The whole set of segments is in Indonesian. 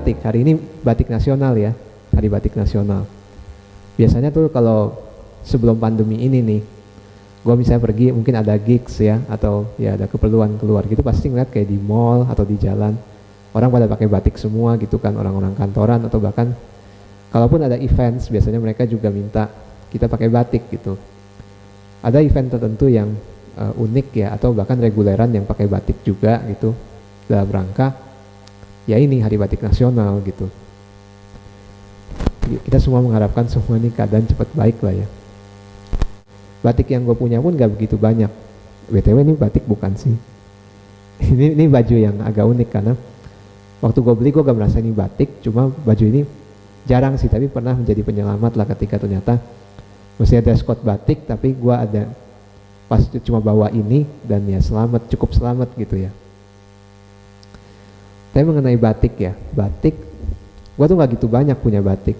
batik. Hari ini batik nasional ya, hari batik nasional. Biasanya tuh kalau sebelum pandemi ini nih, gue misalnya pergi mungkin ada gigs ya, atau ya ada keperluan keluar gitu, pasti ngeliat kayak di mall atau di jalan orang pada pakai batik semua gitu kan, orang-orang kantoran, atau bahkan kalaupun ada events biasanya mereka juga minta kita pakai batik gitu. Ada event tertentu yang unik ya, atau bahkan reguleran yang pakai batik juga gitu, dalam rangka ya ini hari batik nasional gitu. Kita semua mengharapkan semua ini keadaan cepat baik lah ya. Batik yang gue punya pun gak begitu banyak. BTW ini batik bukan sih. ini baju yang agak unik karena waktu gue beli gue gak merasa ini batik, cuma baju ini jarang sih, tapi pernah menjadi penyelamat lah ketika ternyata mesti ada dress code batik, tapi gue ada pas cuma bawa ini dan ya selamat, cukup selamat gitu ya. Tapi mengenai batik ya, batik gue tuh gak gitu banyak punya batik.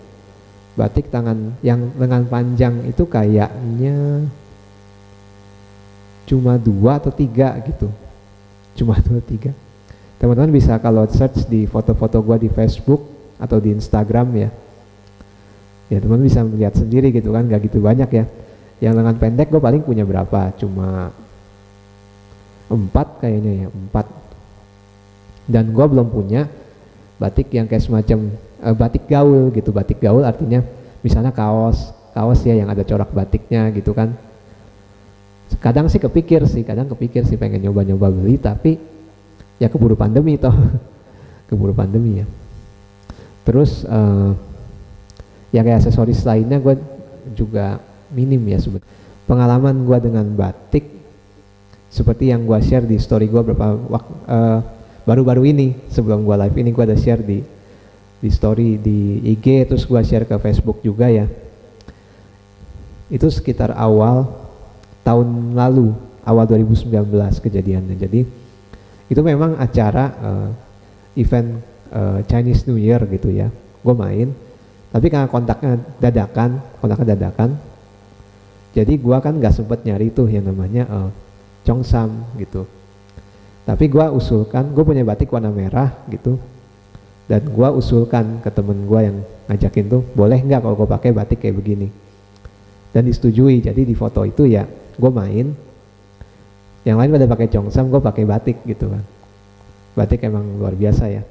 Batik tangan yang lengan panjang itu kayaknya cuma 2 atau 3 gitu, cuma 2 atau 3. Teman-teman bisa kalau search di foto-foto gue di Facebook atau di Instagram ya, teman-teman bisa melihat sendiri gitu kan, gak gitu banyak ya. Yang lengan pendek gue paling punya berapa, cuma 4 kayaknya ya, 4. Dan gue belum punya batik yang kayak semacam batik gaul gitu. Batik gaul artinya misalnya kaos ya yang ada corak batiknya gitu kan. Kadang kepikir sih pengen nyoba-nyoba beli, tapi ya keburu pandemi toh. Keburu pandemi ya. Terus ya kayak aksesoris lainnya gue juga minim ya sebenarnya. Pengalaman gue dengan batik seperti yang gue share di story gue baru-baru ini, sebelum gue live ini gue ada share di story di IG, terus gue share ke Facebook juga ya. Itu sekitar awal tahun lalu, awal 2019 kejadiannya. Jadi itu memang acara event Chinese New Year gitu ya. Gue main, tapi karena kontaknya dadakan, jadi gue kan gak sempet nyari tuh yang namanya Cheongsam gitu. Tapi gue usulkan, gue punya batik warna merah gitu, dan gue usulkan ke temen gue yang ngajakin tuh, boleh nggak kalau gue pakai batik kayak begini, dan disetujui. Jadi di foto itu ya gue main, yang lain pada pakai Cheongsam, gue pakai batik gitu kan. Batik emang luar biasa ya.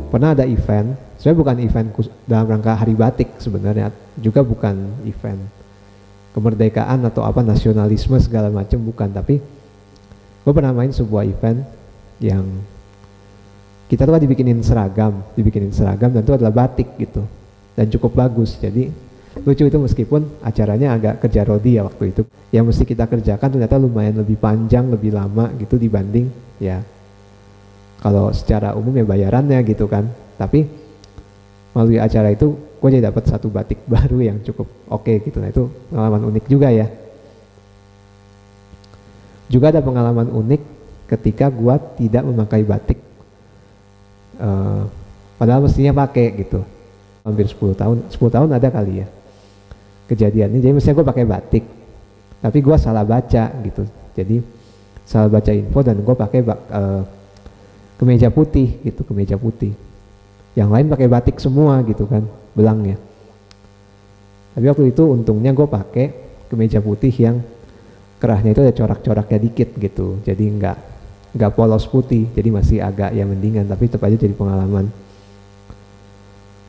Pernah ada event, sebenarnya bukan event dalam rangka hari batik sebenarnya, juga bukan event kemerdekaan atau apa nasionalisme segala macam, bukan. Tapi gue pernah main sebuah event yang kita tuh dibikinin seragam dan itu adalah batik gitu, dan cukup bagus. Jadi lucu itu, meskipun acaranya agak kerja rodi ya waktu itu, yang mesti kita kerjakan ternyata lumayan lebih panjang, lebih lama gitu dibanding ya kalau secara umum ya bayarannya gitu kan. Tapi melalui acara itu gue jadi dapat satu batik baru yang cukup oke gitu. Nah itu pengalaman unik juga ya. Juga ada pengalaman unik ketika gue tidak memakai batik, padahal mestinya pakai gitu. Hampir 10 tahun ada kali ya kejadiannya. Jadi mestinya gue pakai batik, tapi gue salah baca gitu. Jadi salah baca info dan gue pakai kemeja putih gitu, kemeja putih. Yang lain pakai batik semua gitu kan, belangnya. Tapi waktu itu untungnya gue pakai kemeja putih yang kerahnya itu ada corak-coraknya dikit gitu. Jadi nggak polos putih, jadi masih agak ya mendingan, tapi tetap aja jadi pengalaman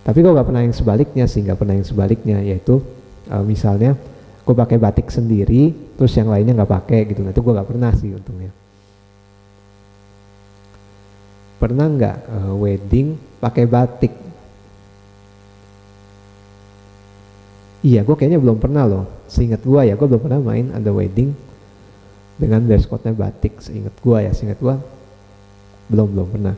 Tapi gue gak pernah yang sebaliknya sih, gak pernah yang sebaliknya, yaitu misalnya gue pakai batik sendiri terus yang lainnya nggak pakai gitu. Nah itu gue gak pernah sih untungnya. Pernah nggak wedding pakai batik? Iya, gue kayaknya belum pernah loh. Seingat gue ya, gue belum pernah main ada wedding dengan dress code-nya batik. Seingat gue belum pernah.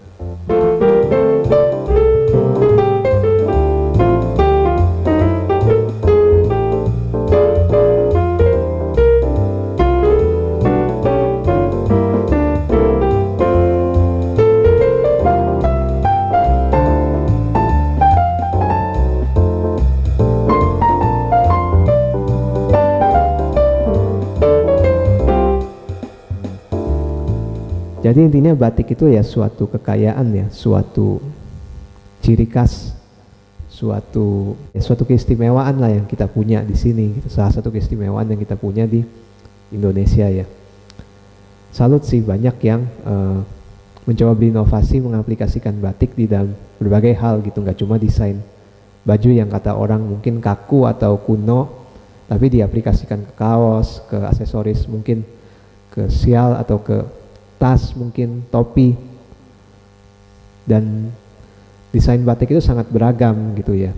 Jadi intinya batik itu ya suatu kekayaan ya, suatu ciri khas, suatu keistimewaan lah yang kita punya di sini. Gitu. Salah satu keistimewaan yang kita punya di Indonesia ya. Salut sih banyak yang mencoba berinovasi mengaplikasikan batik di dalam berbagai hal gitu, nggak cuma desain baju yang kata orang mungkin kaku atau kuno, tapi diaplikasikan ke kaos, ke aksesoris mungkin ke sial atau ke tas, mungkin topi. Dan desain batik itu sangat beragam gitu ya.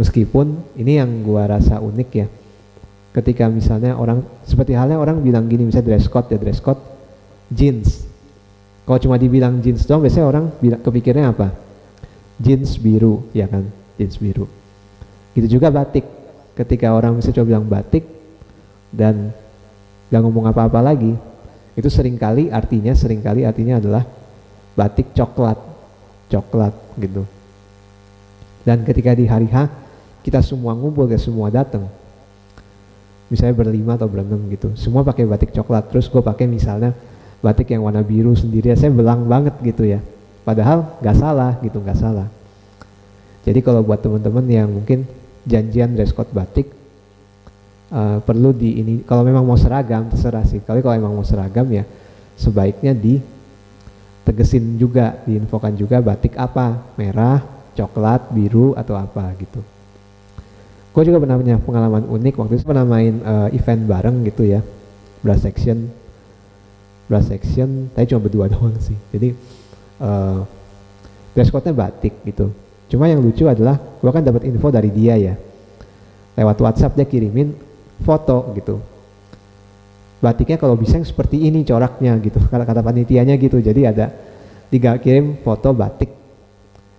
Meskipun ini yang gua rasa unik ya, ketika misalnya orang, seperti halnya orang bilang gini, misalnya dress code jeans. Kalau cuma dibilang jeans doang, biasanya orang kepikirnya apa? Jeans biru, ya kan, jeans biru. Gitu juga batik, ketika orang misalnya coba bilang batik dan gak ngomong apa-apa lagi, itu seringkali artinya adalah batik coklat gitu. Dan ketika di hari H kita semua ngumpul, semua datang, misalnya berlima atau berenam gitu, semua pakai batik coklat, terus gue pakai misalnya batik yang warna biru sendiri, saya belang banget gitu ya, padahal nggak salah. Jadi kalau buat teman-teman yang mungkin janjian dress code batik, perlu kalau memang mau seragam terserah sih. Kalau emang mau seragam ya sebaiknya ditegesin juga, diinfokan juga batik apa, merah, coklat, biru atau apa gitu. Gue juga pernah punya pengalaman unik, waktu itu pernah main event bareng gitu ya, brass section, tapi cuma berdua doang sih. Jadi dress code-nya batik gitu. Cuma yang lucu adalah gue kan dapat info dari dia ya, lewat WhatsApp dia kirimin foto gitu, batiknya kalau bisa yang seperti ini coraknya gitu, kata panitianya gitu. Jadi dia kirim foto batik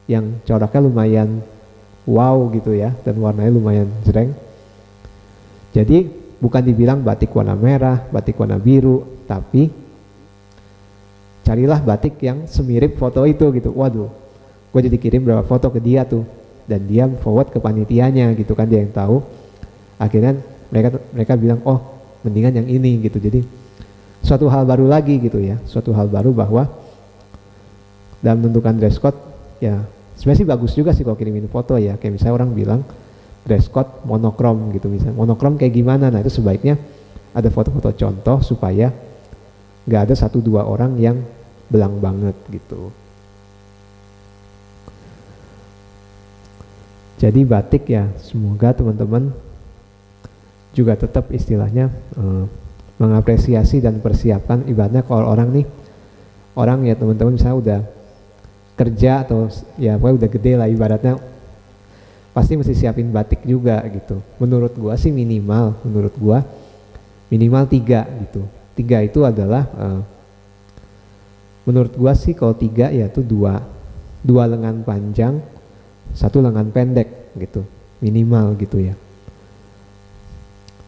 yang coraknya lumayan wow gitu ya, dan warnanya lumayan jreng. Jadi bukan dibilang batik warna merah, batik warna biru, tapi carilah batik yang semirip foto itu gitu. Waduh, gue jadi kirim beberapa foto ke dia tuh, dan dia forward ke panitianya gitu kan, dia yang tahu. Akhirnya mereka bilang, oh mendingan yang ini gitu. Jadi suatu hal baru lagi gitu ya, suatu hal baru bahwa dalam menentukan dress code ya sebenarnya sih bagus juga sih kalau kirimin foto ya. Kayak misalnya orang bilang dress code monokrom gitu, misalnya monokrom kayak gimana, nah itu sebaiknya ada foto-foto contoh supaya nggak ada 1-2 orang yang belang banget gitu. Jadi batik ya, semoga teman-teman juga tetap istilahnya mengapresiasi dan persiapkan. Ibaratnya kalau orang ya teman-teman misalnya udah kerja atau ya pokoknya udah gede lah ibaratnya, pasti mesti siapin batik juga gitu. Menurut gua 3 gitu. 3 itu adalah menurut gua sih kalau 3 ya itu 2 lengan panjang, 1 lengan pendek gitu, minimal gitu ya.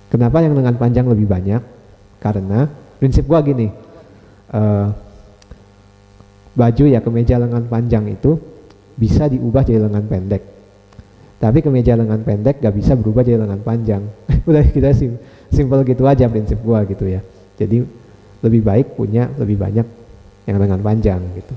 Kenapa yang lengan panjang lebih banyak? Karena prinsip gua gini, baju ya kemeja lengan panjang itu bisa diubah jadi lengan pendek, tapi kemeja lengan pendek gak bisa berubah jadi lengan panjang. Udah kita simpel gitu aja prinsip gua gitu ya. Jadi lebih baik punya lebih banyak yang lengan panjang gitu.